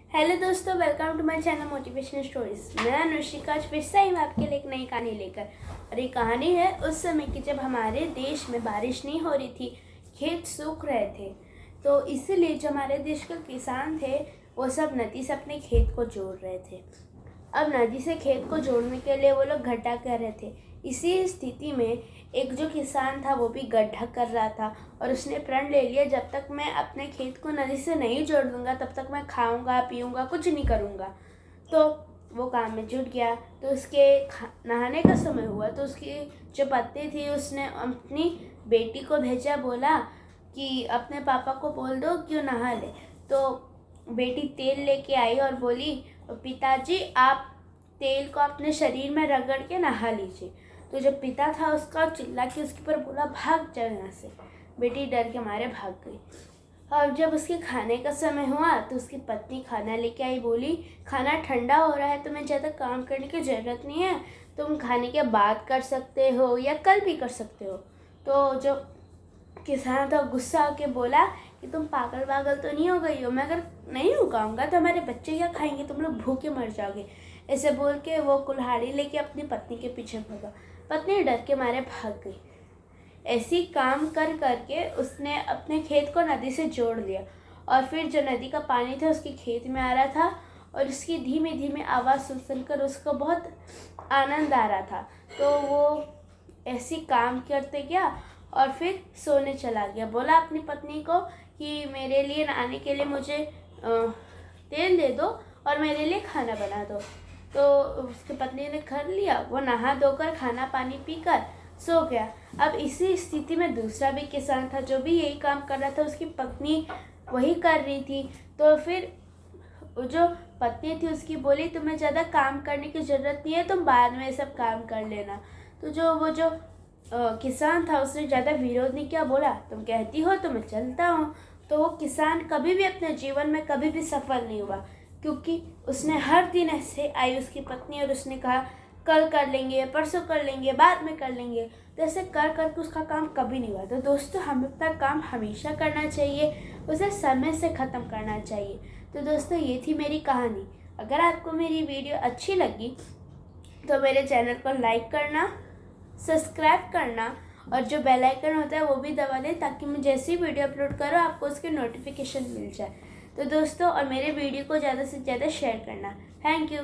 Hello दोस्तों, welcome to my channel motivational stories. मैं अनुष्का आज फिर से मैं आपके लिए एक नई कहानी लेकर। और ये कहानी है उस समय की जब हमारे देश में बारिश नहीं हो रही थी, खेत सूख रहे थे। तो इसीलिए जो हमारे देश के किसान थे वो सब नदी से अपने खेत को जोड़ रहे थे। अब नदी से खेत को जोड़ने के लिए वो लोग गड्ढा कर रहे थे। इसी स्थिति में एक जो किसान था वो भी गड्ढा कर रहा था और उसने प्रण ले लिया, जब तक मैं अपने खेत को नदी से नहीं जोड़ दूंगा तब तक मैं खाऊंगा पीऊंगा कुछ नहीं करूंगा। तो वो काम में जुट गया। तो उसके नहाने का समय हुआ तो उसकी जो पत्नी थी उसने अपनी बेटी को भेजा, बोला कि अपने पापा को बोल दो कि वो नहा ले। तो बेटी तेल लेके आई और बोली, पिताजी आप तेल को अपने शरीर में रगड़ के नहा लीजिए। तो जब पिता था उसका चिल्ला के उसके ऊपर बोला, भाग जाओ यहाँ से। बेटी डर के मारे भाग गई। और जब उसके खाने का समय हुआ तो उसकी पत्नी खाना लेके आई, बोली खाना ठंडा हो रहा है, तुम्हें ज़्यादा काम करने की ज़रूरत नहीं है, तुम खाने के बाद कर सकते हो या कल भी कर सकते हो। तो जो किसान था गुस्सा होके बोला कि तुम पागल पागल तो नहीं हो गई हो, मैं अगर नहीं उगाऊंगा तो हमारे बच्चे क्या खाएंगे, तुम लोग भूखे मर जाओगे। ऐसे बोल के वो कुल्हाड़ी लेके अपनी पत्नी के पीछे भागा। पत्नी डर के मारे भाग गई। ऐसी काम कर करके उसने अपने खेत को नदी से जोड़ लिया। और फिर जो नदी का पानी था उसके खेत में आ रहा था और उसकी धीमे धीमे आवाज़ सुनकर उसको बहुत आनंद आ रहा था। तो वो ऐसी काम करते गया और फिर सोने चला गया। बोला अपनी पत्नी को कि मेरे लिए नहाने के लिए मुझे तेल दे दो और मेरे लिए खाना बना दो। तो उसकी पत्नी ने कर लिया, वो नहा धोकर खाना पानी पीकर सो गया। अब इसी स्थिति में दूसरा भी किसान था जो भी यही काम कर रहा था, उसकी पत्नी वही कर रही थी। तो फिर जो पत्नी थी उसकी बोली, तुम्हें ज़्यादा काम करने की ज़रूरत नहीं है, तुम बाद में सब काम कर लेना। तो जो किसान था उसने ज़्यादा विरोध नहीं किया, बोला तुम कहती हो तो मैं चलता हूँ। तो वो किसान कभी भी अपने जीवन में कभी भी सफल नहीं हुआ, क्योंकि उसने हर दिन ऐसे आई उसकी पत्नी और उसने कहा कल कर लेंगे, परसों कर लेंगे, बाद में कर लेंगे। तो ऐसे कर करके उसका काम कभी नहीं हुआ। तो दोस्तों हमें अपना काम हमेशा करना चाहिए, उसे समय से ख़त्म करना चाहिए। तो दोस्तों ये थी मेरी कहानी। अगर आपको मेरी वीडियो अच्छी लगी तो मेरे चैनल को लाइक करना, सब्सक्राइब करना और जो बेल आइकन होता है वो भी दबा दें, ताकि मैं जैसी वीडियो अपलोड करूँ आपको उसकी नोटिफिकेशन मिल जाए। तो दोस्तों और मेरे वीडियो को ज़्यादा से ज़्यादा शेयर करना। Thank you.